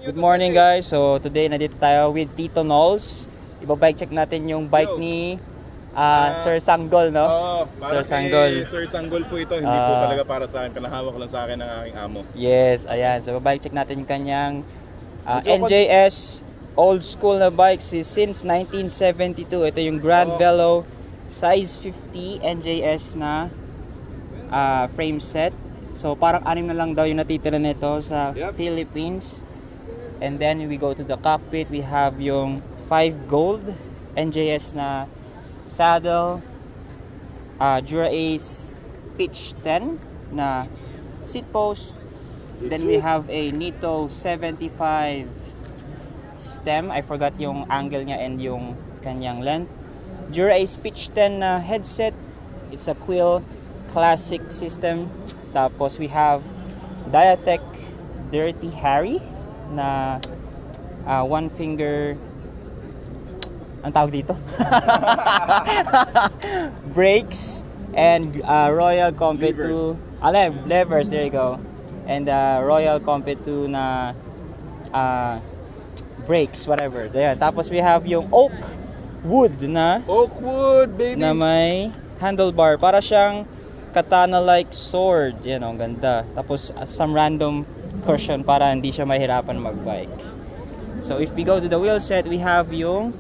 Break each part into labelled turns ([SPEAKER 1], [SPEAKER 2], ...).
[SPEAKER 1] Good morning guys. So today nandito tayo with Tito Knowles. Iba-bike check natin yung bike ni Sir Sanggol, no?
[SPEAKER 2] Oo,
[SPEAKER 1] Sir Sanggol.
[SPEAKER 2] Sir Sanggol po ito, hindi po talaga para sa akin, kanahawak lang sa akin ng aking amo.
[SPEAKER 1] Yes, ayan. So bike check natin yung kanyang NJS old school na bike since 1972. Ito yung Grand Velo size 50 NJS na frame set. So parang 6 na lang daw yung natitira nito sa Philippines. And then we go to the cockpit. We have yung 5 gold NJS na saddle, Dura-Ace pitch 10 na seat post. Then we have a Nitto 75 stem. I forgot yung angle niya and yung kanyang length. Dura-Ace pitch 10 na headset. It's a Quill classic system. Tapos we have Diatec Dirty Harry na one finger, ang tawag dito? Brakes and Royal Combat 2 levers, there you go. And Royal Combat 2 na brakes, whatever. There. Tapos we have yung oak wood,
[SPEAKER 2] baby!
[SPEAKER 1] Na may handlebar. Para siyang katana-like sword. Yan, ang ganda. Tapos some random cushion para hindi siya mahirapan magbike. So if we go to the wheel set, we have yung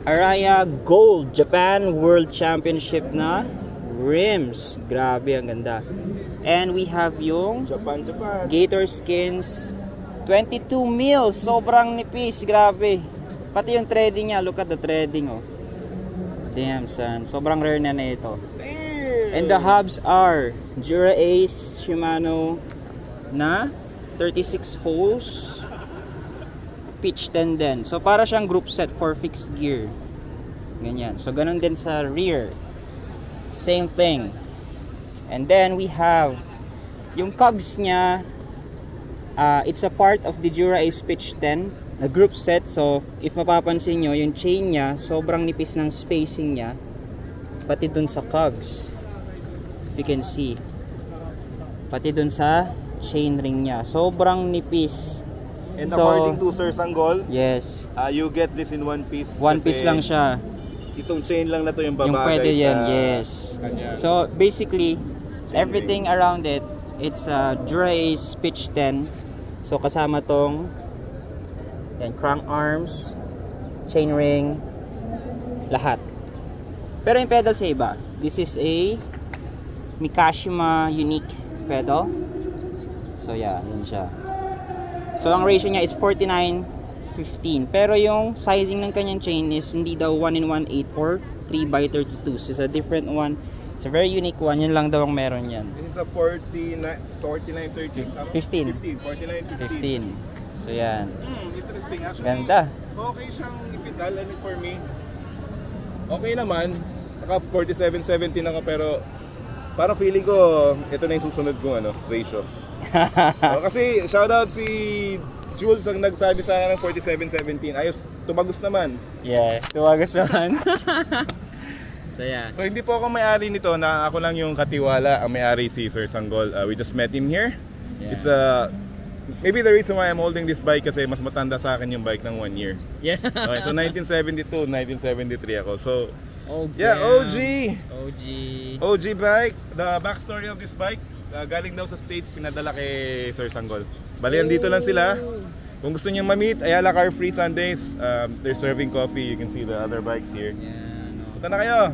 [SPEAKER 1] Araya Gold Japan World Championship na rims. Grabe, ang ganda. And we have yung
[SPEAKER 2] Japan.
[SPEAKER 1] Gator Skins 22 mils. Sobrang nipis. Grabe. Pati yung threading niya. Look at the threading, oh. Damn, son. Sobrang rare na ito. And the hubs are Dura-Ace Shimano na 36 holes pitch 10 din. So para siyang group set for fixed gear. Ganyan. So ganun din sa rear. Same thing. And then we have yung cogs niya, it's a part of the Dura-Ace pitch 10 na group set. So if mapapansin nyo, yung chain niya sobrang nipis ng spacing niya pati dun sa cogs. You can see pati dun sa chain ring niya sobrang nipis.
[SPEAKER 2] And according to Sir Sanggol,
[SPEAKER 1] yes,
[SPEAKER 2] you get this in one piece.
[SPEAKER 1] One piece lang siya.
[SPEAKER 2] Itong chain lang na to yung babagay
[SPEAKER 1] yung pwede
[SPEAKER 2] sa
[SPEAKER 1] yan, yes.
[SPEAKER 2] Kanya.
[SPEAKER 1] So basically everything around it, it's a Dura-Ace pitch 10. So kasama tong yan, crank arms, chain ring, lahat. Pero yung pedal sa iba, this is a Mikashima unique pedal. So yeah, yun siya. So ang ratio niya is 49:15. Pero yung sizing ng kanyang chain is hindi daw 1-in-1/8 or 3x32. So it's a different one. It's a very unique one. Yun lang daw ang meron yan.
[SPEAKER 2] This is a 49-30.
[SPEAKER 1] 15. So yan.
[SPEAKER 2] Interesting. Actually,
[SPEAKER 1] ganda.
[SPEAKER 2] Okay siyang ipedal for me. Okay naman. Naka 47-17 ako pero parang feeling ko ito na yung susunod kong ratio. Kasi shoutout si Jules ang nagsabi sa akin ng 47-17. Ayos, tumagos naman.
[SPEAKER 1] Yeah, tumagos naman. So yeah.
[SPEAKER 2] So hindi po ako may-ari nito, na ako lang yung katiwala. Ang may-ari si Sir Sanggol. We just met him here. Yeah. It's maybe the reason why I'm holding this bike kasi mas matanda sa akin yung bike ng 1 year.
[SPEAKER 1] Yeah.
[SPEAKER 2] Okay, so 1972, 1973 ako. So
[SPEAKER 1] yeah,
[SPEAKER 2] OG bike. The backstory of this bike, galing daw sa States, pinadala kay Sir Sanggol. Bali, dito lang sila. Kung gusto niyo ma-meet, Ayala Car Free Sundays. They're serving coffee. You can see the other bikes here.
[SPEAKER 1] Yeah, no.
[SPEAKER 2] Punta na kayo!